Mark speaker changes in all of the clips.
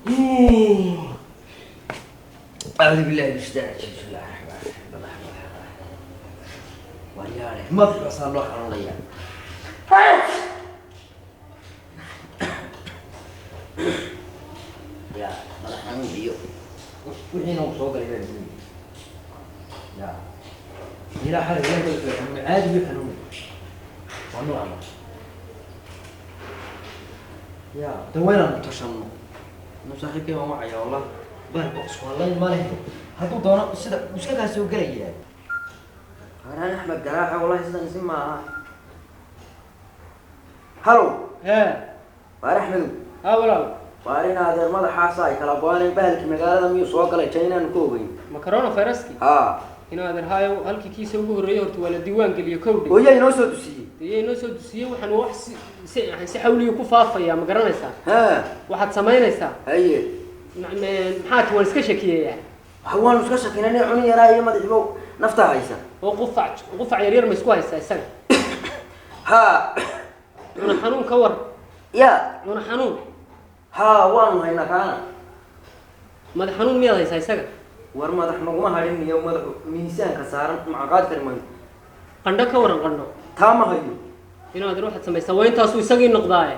Speaker 1: أعوذ بالله من الشيطان الرجيم بسم الله الرحمن الرحيم وريالي ما في صار له حرية يا الله حنون بيو وحين وصوق لي يا إلى حد ينقل عادي بحنون والله الله يا دوينا متشنو نصحي كيف معي والله بس والله ما له هاتو دونا وش كذا سوق لي أنا أحمد جراحة والله سنسمع معها هلو
Speaker 2: ها
Speaker 1: أحمد
Speaker 2: ولا
Speaker 1: وارينا هذا الماضي حاساي كلابواني بالك مقالة ميو سوق لي تينا نكوبي
Speaker 2: مكرونة فيرسكي هنا هذا هاي هالكي كيس هو الريورت ولا ديوان قال يكودي
Speaker 1: ويا ينوسو دسي
Speaker 2: ينوسو دسي وحن وحس يعني سحولي يكفافا يا مقرنيسا واحد سمينيسا
Speaker 1: أيه
Speaker 2: محات وان اسكا شكيه يعني
Speaker 1: هوان اسكا شكينا ني عوني يراي ما دحبو نفتا هيسا
Speaker 2: وقفع يرير مسكو هيسا اسا
Speaker 1: ها
Speaker 2: انا حنون كور
Speaker 1: يا
Speaker 2: انا حنون
Speaker 1: وانو هينا كان
Speaker 2: ما حنون ميل هيسا اسا
Speaker 1: war madax naguma hadhin iyo madax miisaanka saaran macaqaad karmaan
Speaker 2: qandho ka waran qandho
Speaker 1: taama hayo
Speaker 2: inaad ruuxad samaysaa waa intaas uu isagii noqdaaye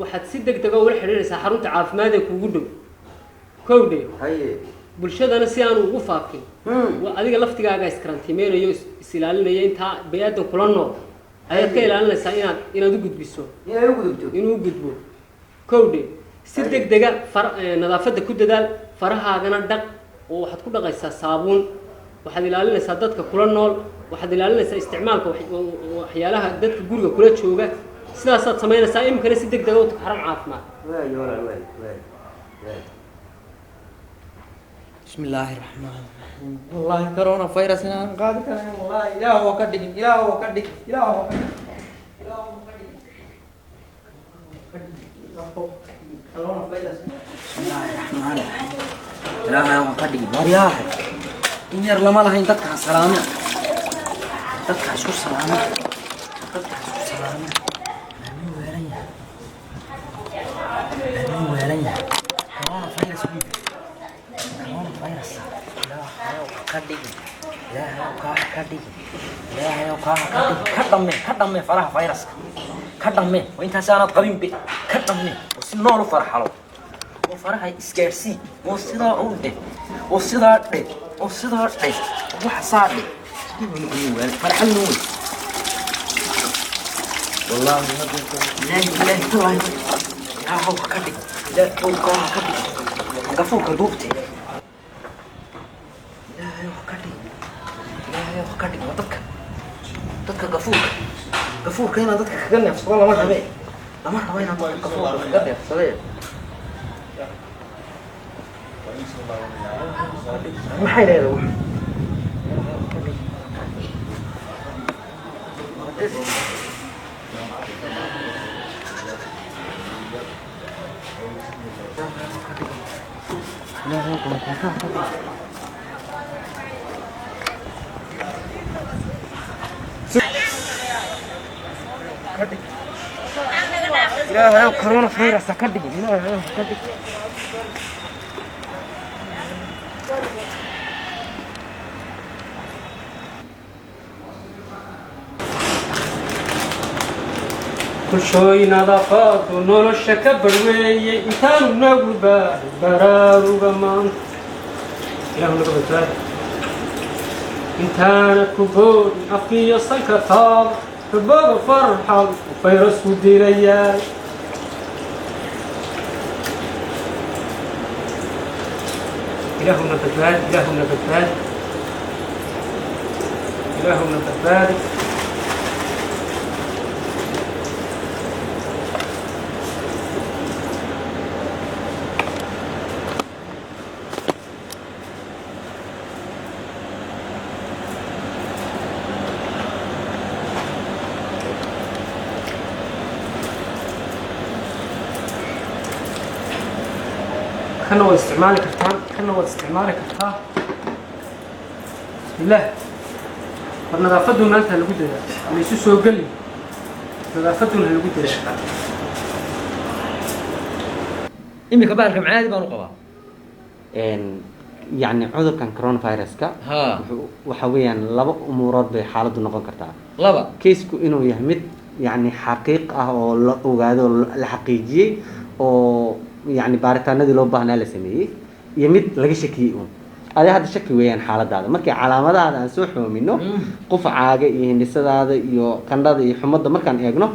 Speaker 2: waxaad si degdeg ah ula xiriiraysaa xarunta caafimaad ee kugu dhow kowdhe bulshadana si aan ugu faafin waa adiga laftigaaga iskarantiimeynayo is ilaalinaya intaa bay'adan kula nool ayaad ka ilaalinaysaa inaad u gudbiso inuu u gudbo kowdhe si degdeg ah nadaafadda ku dadaal farahaagana dhaq oo waxaad ku dhaqaysaa saabuun waxaad ilaalinaysaa dadka kula nool waxaad ilaalinaysaa isticmaalka waxyaalaha dadka guriga kula jooga sidaasaad samaynaysaa imikana si degdeg ah u tag xarun caafimaad
Speaker 1: بسم الله الرحمن الرحيم والله كورونا فيروس انا قادر كلام والله اله هو كدق اله هو كدق اله هو كورونا فيروس بسم الله الرحمن الرحيم لا هو كدق مرياح إن ير لما لهين تدك سلامة تدك شو سلامة تدك شو سلامة نمي ويريا كورونا فيروس بيبي كورونا فيروس لا هو كدق لا هو كدق لا هو كدق كدمي فرح فيروس كدمي وانت سانad qabin bi كدمي وسنول فرحلو وفرح اسكيرسي وسدا اودي وسدا دي وسدا دي وحصادي فرحلو والله ما لا طلع يا هو كدق لا هو كدق قفوك دوبتي لا هو كدق ودك قفوك هنا ضدك خجلني في والله ما ربي لما ربينا قفوك خجلني في صلاه ما حيل يروح لا لا كورونا فيروس كدق لا كدق
Speaker 2: كل شوي نظافات ونولش كبر ويا إنسان نقول برار وبمان إلى هنا قبل إنسان كبر أفني صنكتار بابا فرحة وفيروس وديريال إلهنا تبارك إلهنا تبارك إلهنا تبارك كان هو استعمالك كرتان لا نظافتهم أنت اللي قد اللي يسوسوا قلي نظافتهم اللي قد
Speaker 1: imika bahalka macaadi baan u qabaa
Speaker 3: يعني عذر كان كورونا فيروس كا وحويا لبا أمورات بحالته نقول كرتا
Speaker 1: لبا
Speaker 3: كيسكو إنه يهمت يعني حقيقة أو هذا الحقيقي أو يعني بارتنا دي لو بهنا لسميه يمت لقي شكيون هذا الشك وين حالة هذا ما كي علامات هذا نسوحه منه قف عاجي يهندس هذا يو كان هذا يحمد ما كان يجنه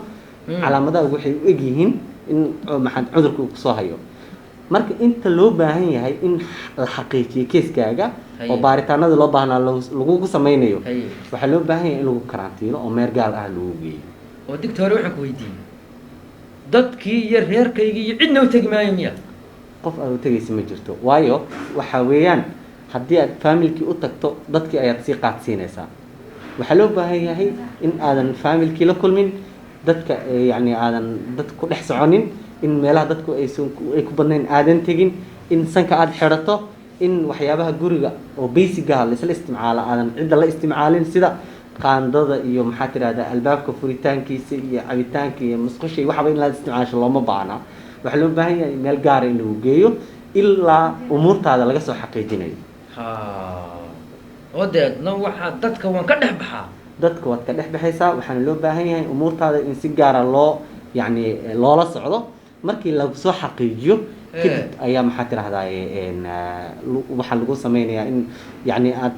Speaker 3: علامات هذا وحي يجيهن إن ما حد عذرك صاحيه marka inta loo baahan yahay in la xaqiijiyo keeskaaga oo baaritaanada loo baahnaa lagu sameeyo waxa loo baahan yahay in lagu karantiino oo meel gaar ah lagu geeyo
Speaker 1: oo digtoor waxaan ku weydiiyay dadkii iyo reerkaygii iyo cidna u tagmaayeen
Speaker 3: qof aad u tagaysi ma jirto waayo waxa weeyaan haddii aad familkii u tagto dadkii ayaad sii qaadsiinaysaa waxa loo baahan yahay in aadan familkii la kulmin dadka yani aadan dad ku dhex soconin in meelaha dadku ay ku badnayn aadan tegin in sanka aad xirato in waxyaabaha guriga oo basic ah la isla isticmaalo aadan cid la isticmaalin sida qaandada iyo maxaa tiraahdaa albaabka furitaankiisa iyo cabitaanka iyo musqusha waxba in la isticmaasho looma baahna waxa loo baahan yahay meel gaar ah in lagu geeyo ilaa umuurtaada laga soo xaqiijinayo
Speaker 1: odeedna waxa dadka waan ka dhex baxaa
Speaker 3: dadka waad ka dhex baxaysaa waxaana loo baahan yahay umuurtaada in si gaar ah loo yani loola socdo markii lagu soo xaqiijiyo kadib ayaa maxaa tiraahdaa waxa lagu sameynayaa in yani aad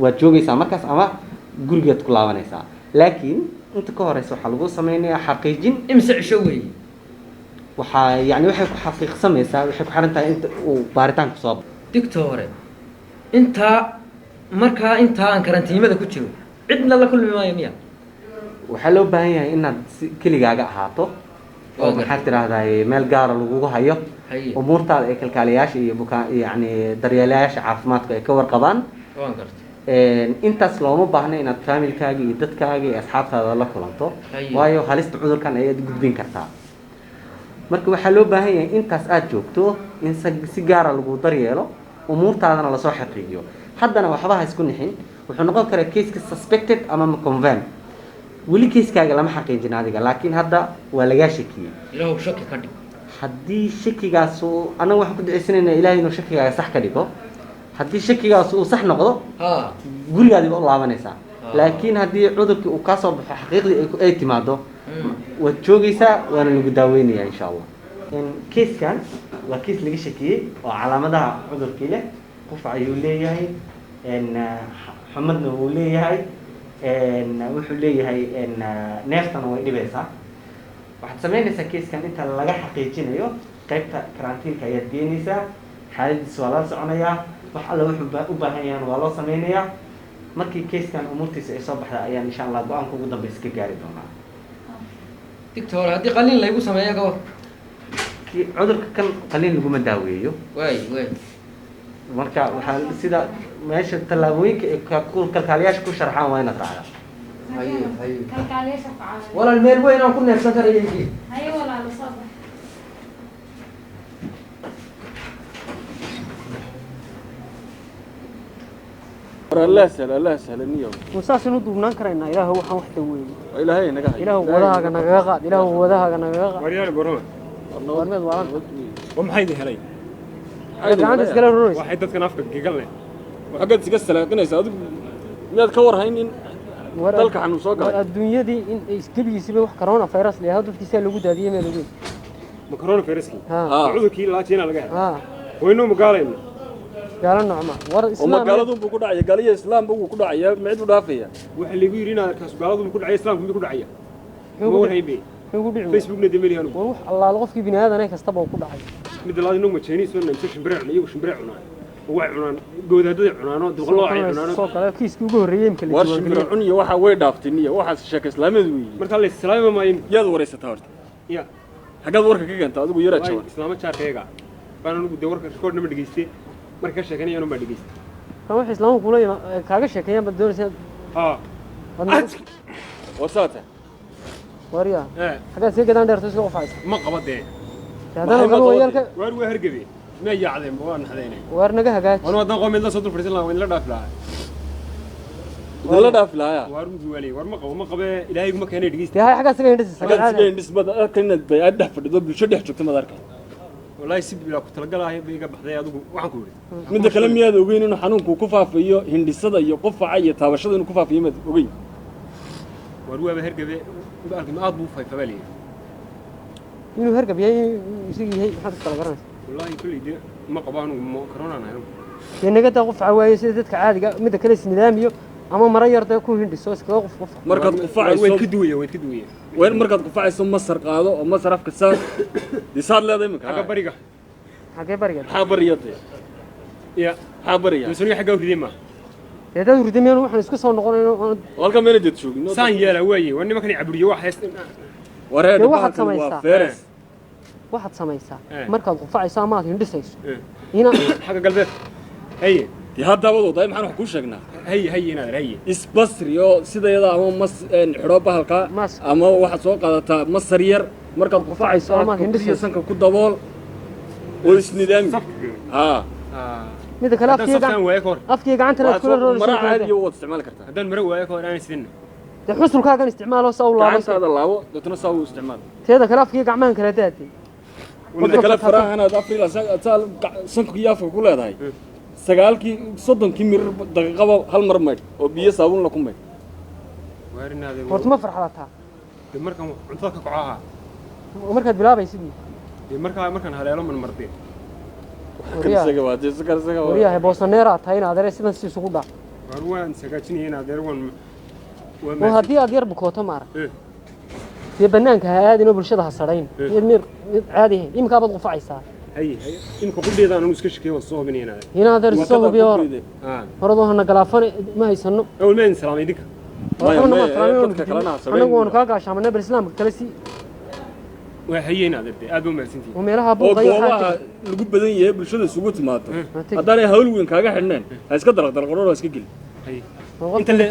Speaker 3: waad joogaysaa markaas ama gurigeed ku laabanaysaa laakiin inta ka horeysa waxaa lagu sameynayaa xaqiijin
Speaker 1: imse cisho weeye
Speaker 3: waxaa yani waxay ku xaqiiqsamaysaa waxay ku xiran tahay inta uu baaritaanku soo
Speaker 1: digtoore intaa markaa intaa aan karantiimada ku jiro cidna la kulmi maayo miya
Speaker 3: waxaa loo baahan yahay inaad keligaaga ahaato oo maxaa tiraahdaa meel gaar ah lagu hayo umuurtaada ay kalkaaliyaasha iyo bukaan yani daryeelayaasha caafimaadka ay ka warqabaan
Speaker 1: waan gartay
Speaker 3: intaas looma baahna inaad familkaaga iyo dadkaaga iyo asxaabtaada la kulanto waayo halista cudurkan ayaad gudbin kartaa marka waxaa loo baahan yahay intaas aad joogto in si gaar ah lagu daryeelo umuurtaadana la soo xaqiijiyo haddana waxba ha isku nixin wuxuu noqon karaa case suspected ama confirmed weli keeskaaga lama xaqiijin adiga laakiin hadda waa laga shakiyay
Speaker 1: ilaahu shaki ka dhig
Speaker 3: haddii shakigaas anaga waxaan ku duceysanaynaa ilaahay inuu shakigaaga sax ka dhigo haddii shakigaas uu sax noqdo gurigaadiba u laabanaysaa laakiin haddii cudurkii uu kaa soo baxo xaqiiqdii ay timaado waad joogaysaa waana lagu daaweynayaa insha allah keeskan waa kees laga shakiyey oo calaamadaha cudurkii leh qufac ayuu leeyahay xumadna wuu leeyahay wuxuu leeyahay neeftana way dhibaysaa waxaad samaynaysaa keeskan inta laga xaqiijinayo qaybta karantiinka ayaad geenaysaa xaaladiisa waa la soconayaa wax alla wuxuu u baahan yahan waa loo sameynayaa markii keeskan umuurtiisa ay soo baxda ayaan insha allah go-aanka ugu dambaysa ka gaari doonaa
Speaker 1: digtoor haddii qaliin laygu sameeyo ka war
Speaker 3: cudurka kan qaliin laguma daaweeyo
Speaker 1: way
Speaker 3: marka waxaa sida meesha tallaabooyinka ay kalkaaliyaasha ku sharxaan waa inaad raacdaa
Speaker 1: walaal meel weyn aan ku neefsan karayo
Speaker 4: الله سهل الله سهل اليوم
Speaker 2: وساس ندوبنان كرينا إله هو حن وحده وين
Speaker 4: إلهي نجاح
Speaker 2: إله وذاها نجاقات إله وذاها نجاقات
Speaker 4: وريال برهان
Speaker 2: ورميد وعن
Speaker 4: ومحيدي هلي
Speaker 2: عندك قال الروس
Speaker 4: واحد دتك نافك قال وحقد سجسل كنا يساعد مياد كور هين dalka xanu soo galay
Speaker 2: adduunyadii in iskaliisi wax corona virus la yiraahdo dadkiisa lagu daadiyay meel weyn
Speaker 4: ma corona virus cudurkii la jeena laga helay waynu magaalayna
Speaker 2: gaala nocma war
Speaker 4: islaam magaaladu buu ku dhacay gaaliya islaam buu ku dhacay mid u dhaafaya waxa lagu yiri inaad kaas gaaladu ku dhacay islaamku mid ku dhacay ma warhaybe Facebook na demeliyaan
Speaker 2: wax Allah qofkii bini'aadan kastaba ku dhacay
Speaker 4: mid la inuu ma Chinese wana shimbireec iyo shimbireec cunaan way cunaan goodadada cunaano duqlo ay cunaano
Speaker 2: soo kale kiiskii ugu horeeyay imka
Speaker 4: la joogo shimbireec cuniyo waxa way dhaaftay niyo waxa sheekay islaamadu weeyii marka la islaamo ma yaad wareysata horta ya hagad warka ka ganta adigu yara jawan islaamo jaarkayga baan ugu de warka record nama dhageystay marka sheekanayaan ma dhageystay
Speaker 2: kan wax islaamku kula kaaga sheekayaan bad doonaysa
Speaker 4: wasaata
Speaker 2: wariya hagad si gadan dheerto isku qofaysa
Speaker 4: ma qabadee
Speaker 2: hadana qabo yalka
Speaker 4: waar way hargabay ما يعلم وأنا حذيني
Speaker 2: وارنا جهاج
Speaker 4: وأنا ودنا قوم يلا صدر فريسلا وين لا دافلا ولا دافلا يا وارم جوالي وارم قبة إلهي ما كان يدقيس
Speaker 2: هاي حاجة سجين دس
Speaker 4: سجين دس بدأ كنا بيعدح في الدب شو ده شو كم دارك والله يسيب لا كنت لقى بيقى بحذايا أدوك وعن كوري
Speaker 5: من ذا كلام ياد وجين إنه حنون كوفا في هندسة يقف عية تابشة إنه كوفا في يمد وجين
Speaker 4: وروى بهرجة بقى ما أضبو في فبالي
Speaker 2: inuu hergab yahay isagii yahay maxaad kala garanaysaa
Speaker 4: والله كل دي ما قبان ومكرونة أنا
Speaker 2: inaga taa qof cawaayo sida dadka caadiga mid kale is nidaamiyo ama mara yarda ku hindhiso iska qof
Speaker 5: مركز قفاع
Speaker 4: وين كدوية وين كدوية
Speaker 5: وين مركز قفاع يسمى مصر قاضي أو مصر أفك السار دي صار له ذي
Speaker 4: حاجة بريقة
Speaker 2: xagee bariga
Speaker 5: حابريتي
Speaker 4: يا
Speaker 5: حابرية
Speaker 4: مسؤولية حاجة وردي ما
Speaker 2: dad urdameen waxaan isku soo noqonayno
Speaker 5: والله كم ينجد شو
Speaker 4: سان يلا ويا وإني ما كان يعبر واحد
Speaker 5: وراه
Speaker 2: dee waxaad
Speaker 5: دبعة
Speaker 2: samaysaa
Speaker 5: فارس
Speaker 2: waxaad samaysaa markaad qufacayso ama aad hindhisayso
Speaker 4: حاجة قلبك هي
Speaker 5: دي هذا وضو طيب محن حكوش شجنا
Speaker 4: هي نادر هي
Speaker 5: إسبصريو سيدا يدا أما مس حروبها هالكا أما واحد سوق هذا مصرير مركز قفاع يسوق هندسة سنك كود دبول والسندام
Speaker 2: mida kale afkii gacanta kula roorayso
Speaker 5: مرة عادي هو استعمال كرتها
Speaker 4: هذا المرة وياك أنا سن
Speaker 2: de xusulkaagan isticmaalo saw laabo
Speaker 5: هذا اللعبة ده تنسوا استعمال
Speaker 2: teeda kale afkii gacmahan kala daadin
Speaker 5: وده كلا فراه أنا دافري لا سال سنك يافك كل هذا هاي سجالك صدق كمير دقيقة هالمرة ما وبيه صابون لكم ما
Speaker 4: وارنا هذا
Speaker 2: horta ma farxadataa
Speaker 4: المرة عطاك قعاها
Speaker 2: markaad bilaabaysidii
Speaker 4: المرة هلا من مرتين
Speaker 2: wariyahay boosaneera tahay inaad adeer sidan si isugu dhac
Speaker 4: وروان سكاتني هنا دروان
Speaker 2: oo haddii aad yar bukooto maara dee banaanka ha aadinoo bulshada ha sarayn mid caadi ahayn imika baad qufacaysaa
Speaker 4: هي إنك كل ده أنا مسكش كي وصوه بني هنا
Speaker 2: هنا adeer soo hubiyo horadoo hana galaafan ma haysano
Speaker 4: أول ما نسلام يدك
Speaker 2: anagu waanu kaa gaashaamana bal islaamka kale si
Speaker 4: وهي هنا ده أبو ما سنتي
Speaker 2: oo meelaha
Speaker 5: oo
Speaker 2: buuqayo
Speaker 5: goobaha lagu badan yahay bulshada isugu timaado haddaanay hawl weyn kaaga xidhneen ha iska darqarqaroo iska geli
Speaker 4: هي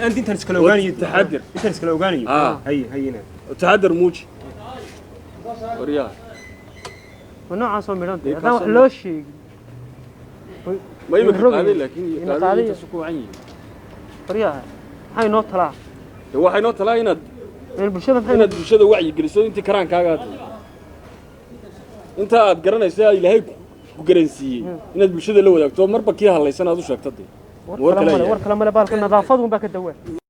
Speaker 4: أنت نسكلوغاني
Speaker 5: تحدر
Speaker 4: أنت نسكلوغاني هي هنا
Speaker 5: taxadar muuji waryaa
Speaker 2: noocaas oo midhan haddaan wax loo sheegin
Speaker 5: ma imika qaaday laakiin qaadayta su ku wacan yihiin
Speaker 2: waryaa maxay noo talaa
Speaker 5: waxay noo talaa inaad bulshada wacyi geliso intii karaankaaga inta aad garanaysa ilaahay ku garansiiyey inaad bulshada la wadaagto marba kii halaysan aad u sheegtay
Speaker 2: war kale male baalka nadaafadu baa ka dawaa